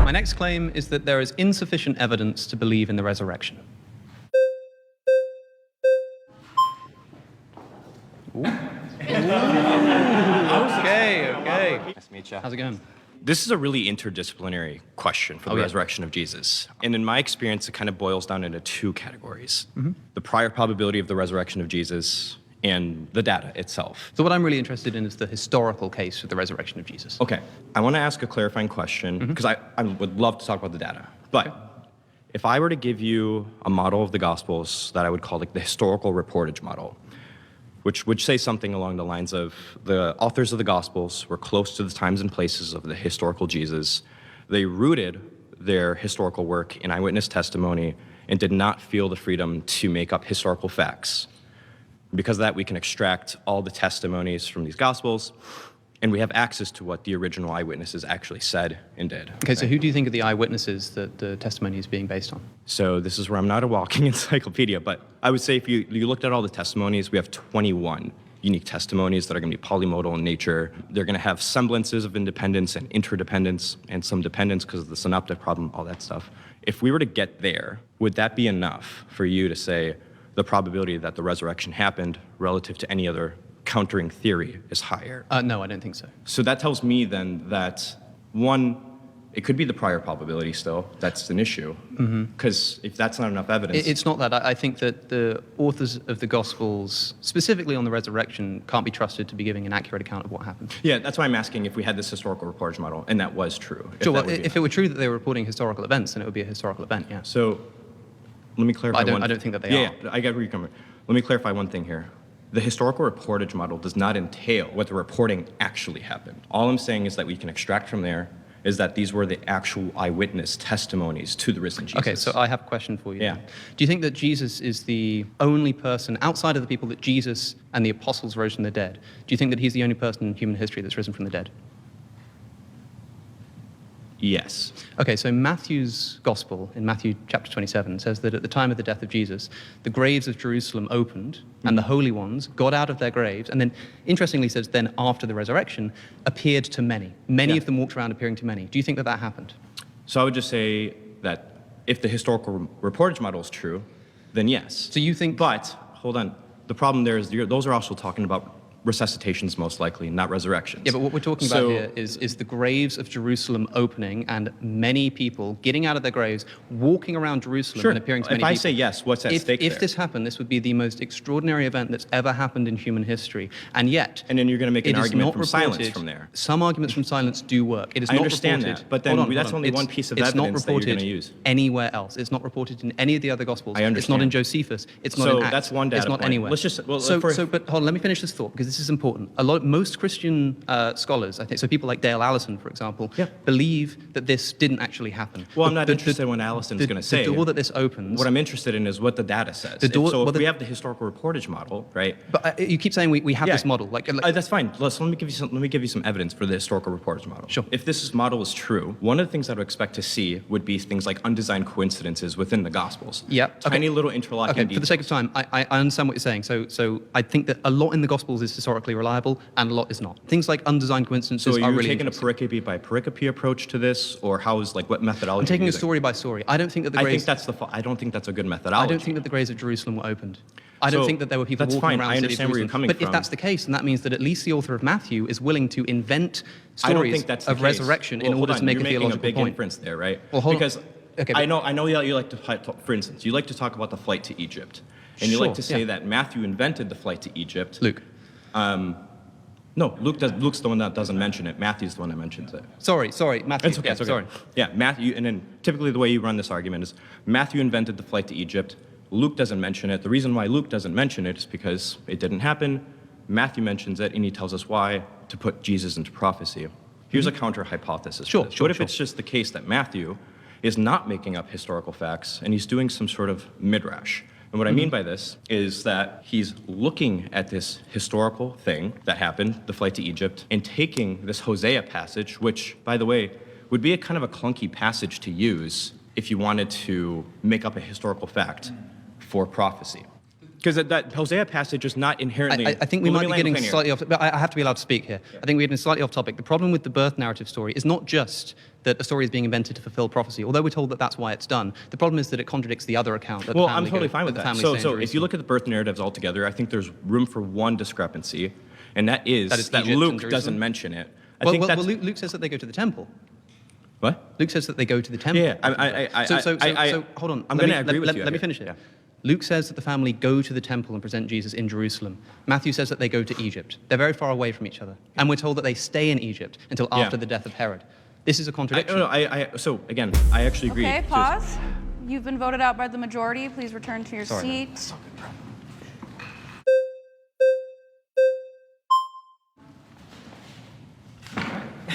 My next claim is that there is insufficient evidence to believe in the resurrection. Ooh. Okay. Nice to meet you. How's it going? This is a really interdisciplinary question for the resurrection of Jesus. And in my experience, it kind of boils down into two categories. The prior probability of the resurrection of Jesus and the data itself. So what I'm really interested in is the historical case for the resurrection of Jesus. Okay, I want to ask a clarifying question because I would love to talk about the data. But if I were to give you a model of the Gospels that I would call like the historical reportage model, which would say something along the lines of the authors of the Gospels were close to the times and places of the historical Jesus. They rooted their historical work in eyewitness testimony and did not feel the freedom to make up historical facts. Because of that, we can extract all the testimonies from these Gospels, and we have access to what the original eyewitnesses actually said and did. Okay, so who do you think are the eyewitnesses that the testimony is being based on? So this is where I'm not a walking encyclopedia, but I would say if you looked at all the testimonies, we have 21 unique testimonies that are going to be polymodal in nature. They're going to have semblances of independence and interdependence and some dependence because of the synoptic problem, all that stuff. If we were to get there, would that be enough for you to say the probability that the resurrection happened relative to any other countering theory is higher? No, I don't think so. So that tells me then that, one, it could be the prior probability still. That's an issue. Because if that's not enough evidence... It's not that. I think that the authors of the Gospels, specifically on the resurrection, can't be trusted to be giving an accurate account of what happened. Yeah, that's why I'm asking if we had this historical reportage model, and that was true. Sure, well, if it were true that they were reporting historical events, then it would be a historical event, yeah. So let me clarify I don't think that they are. Yeah, I get where you're coming from. Let me clarify one thing here. The historical reportage model does not entail what the reporting actually happened. All I'm saying is that we can extract from there is that these were the actual eyewitness testimonies to the risen Jesus. Okay, so I have a question for you. Yeah. Do you think that Jesus is the only person, outside of the people that Jesus and the apostles rose from the dead, do you think that he's the only person in human history that's risen from the dead? Yes. Okay, so Matthew's gospel, in Matthew chapter 27, says that at the time of the death of Jesus, the graves of Jerusalem opened, and the holy ones got out of their graves, and then, interestingly says, then after the resurrection, appeared to many. Many of them walked around appearing to many. Do you think that that happened? So I would just say that if the historical reportage model is true, then yes. So you think... But, hold on, the problem there is those are also talking about resuscitations most likely, not resurrections. Yeah, but what we're talking about here is the graves of Jerusalem opening and many people getting out of their graves, walking around Jerusalem and appearing to many people. If I say yes, what's at stake there? If this happened, this would be the most extraordinary event that's ever happened in human history. And yet... And then you're going to make an argument from silence from there. Some arguments from silence do work. It is I not understand reported, that, but then that's only one piece of evidence that you're going to use. It's not reported anywhere else. It's not reported in any of the other Gospels. I understand. It's not in Josephus. It's not in Acts. So that's one data It's not point. anywhere. Let's just... Well, but hold on, let me finish this thought, because this is important. Most Christian scholars, I think, so people like Dale Allison, for example, believe that this didn't actually happen. Well, I'm not interested in what Allison's going to say. The door that this opens... What I'm interested in is what the data says. If we have the historical reportage model, right? But you keep saying we have this model. That's fine. Let me give you some evidence for the historical reportage model. Sure. If this model is true, one of the things I would expect to see would be things like undesigned coincidences within the Gospels. Yeah. Tiny little interlocking details. For the sake of time, I understand what you're saying. So I think that a lot in the Gospels is historically reliable and a lot is not. Things like undesigned coincidences are really So you're taking a pericope by pericope approach to this, or what methodology? I'm taking a story by story. I don't think that the graves... I don't think that's a good methodology. I don't think that the graves of Jerusalem were opened. I don't think that there were people walking around the city of Jerusalem. I understand where you're coming from. But if that's the case, then that means that at least the author of Matthew is willing to invent stories of resurrection in order to make a theological point. You're making a big inference there, right? Well, hold on. Because I know you like to, for instance, you like to talk about the flight to Egypt. And you like to say that Matthew invented the flight to Egypt. Luke. No, Luke's the one that doesn't mention it. Matthew's the one that mentions it. Sorry, Matthew. It's okay, it's okay. Sorry. Yeah, Matthew, and then typically the way you run this argument is Matthew invented the flight to Egypt. Luke doesn't mention it. The reason why Luke doesn't mention it is because it didn't happen. Matthew mentions it, and he tells us why, to put Jesus into prophecy. Here's a counter-hypothesis. Sure. What if it's just the case that Matthew is not making up historical facts, and he's doing some sort of midrash? And what I mean by this is that he's looking at this historical thing that happened, the flight to Egypt, and taking this Hosea passage, which, by the way, would be a kind of a clunky passage to use if you wanted to make up a historical fact for prophecy. Because that Hosea passage is not inherently... I think we might be getting slightly off... But I have to be allowed to speak here. I think we're getting slightly off topic. The problem with the birth narrative story is not just that a story is being invented to fulfill prophecy, although we're told that that's why it's done. The problem is that it contradicts the other account. That Well, the I'm family totally go, fine with the that. family So, stay in if you look at the birth narratives altogether, I think there's room for one discrepancy, and that is Egypt and Luke Jerusalem? doesn't mention it. I well, think well, that's... well, Luke says that they go to the temple. What? Luke says that they go to the temple. Yeah, So hold on. I'm going to agree with you. Let me finish it. Yeah. Luke says that the family go to the temple and present Jesus in Jerusalem. Matthew says that they go to Egypt. They're very far away from each other. And we're told that they stay in Egypt until after the death of Herod. This is a contradiction. So, again, I actually agree. Okay, pause. You've been voted out by the majority. Please return to your seat.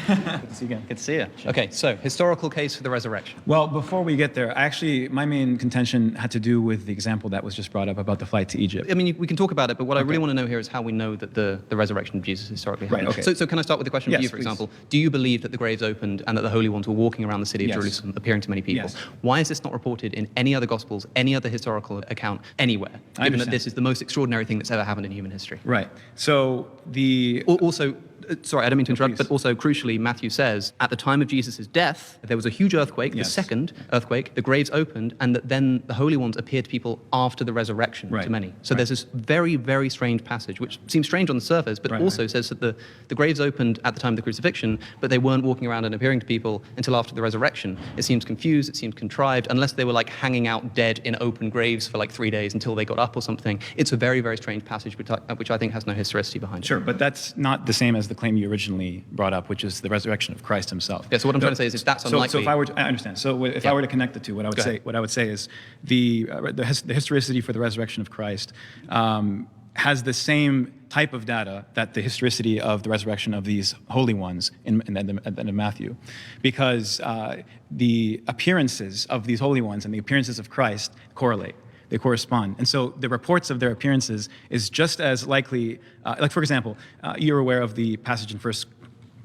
Good to see you again. Good to see you. Okay, so historical case for the resurrection. Well, before we get there, actually, my main contention had to do with the example that was just brought up about the flight to Egypt. I mean, we can talk about it, but what I really want to know here is how we know that the resurrection of Jesus historically happened. Right, okay. So can I start with the question for Yes, you, for please. example? Do you believe that the graves opened and that the holy ones were walking around the city of Yes. Jerusalem, appearing to many people? Yes. Why is this not reported in any other Gospels, any other historical account, anywhere, I given that understand. this is the most extraordinary thing that's ever happened in human history? Right. So the Also, sorry, I don't mean to interrupt, please. but also crucially, Matthew says, at the time of Jesus' death, there was a huge earthquake, the Yes. second earthquake, the graves opened, and that then the holy ones appeared to people after the resurrection Right. to many. So Right. there's this very, very strange passage, which seems strange on the surface, but Right, also right. says that the graves opened at the time of the crucifixion, but they weren't walking around and appearing to people until after the resurrection. It seems confused, it seems contrived, unless they were like hanging out dead in open graves for like 3 days until they got up or something. It's a very, very strange passage, which I think has no historicity behind it. Sure, but that's not the same as the claim you originally brought up, which is the resurrection of Christ himself. Yeah, so what I'm trying to say is if that's So unlikely... if I were to, I understand. So if I were to connect the two, what I would say is the historicity for the resurrection of Christ has the same type of data that the historicity of the resurrection of these holy ones in Matthew, because the appearances of these holy ones and the appearances of Christ correlate. They correspond. And so the reports of their appearances is just as likely, like for example, you're aware of the passage in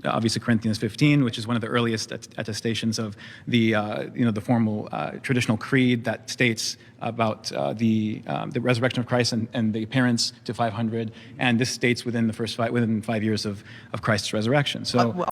obviously Corinthians 15, which is one of the earliest attestations of the the formal traditional creed that states about the resurrection of Christ and the appearance to 500, and this states within 5 years of Christ's resurrection. So.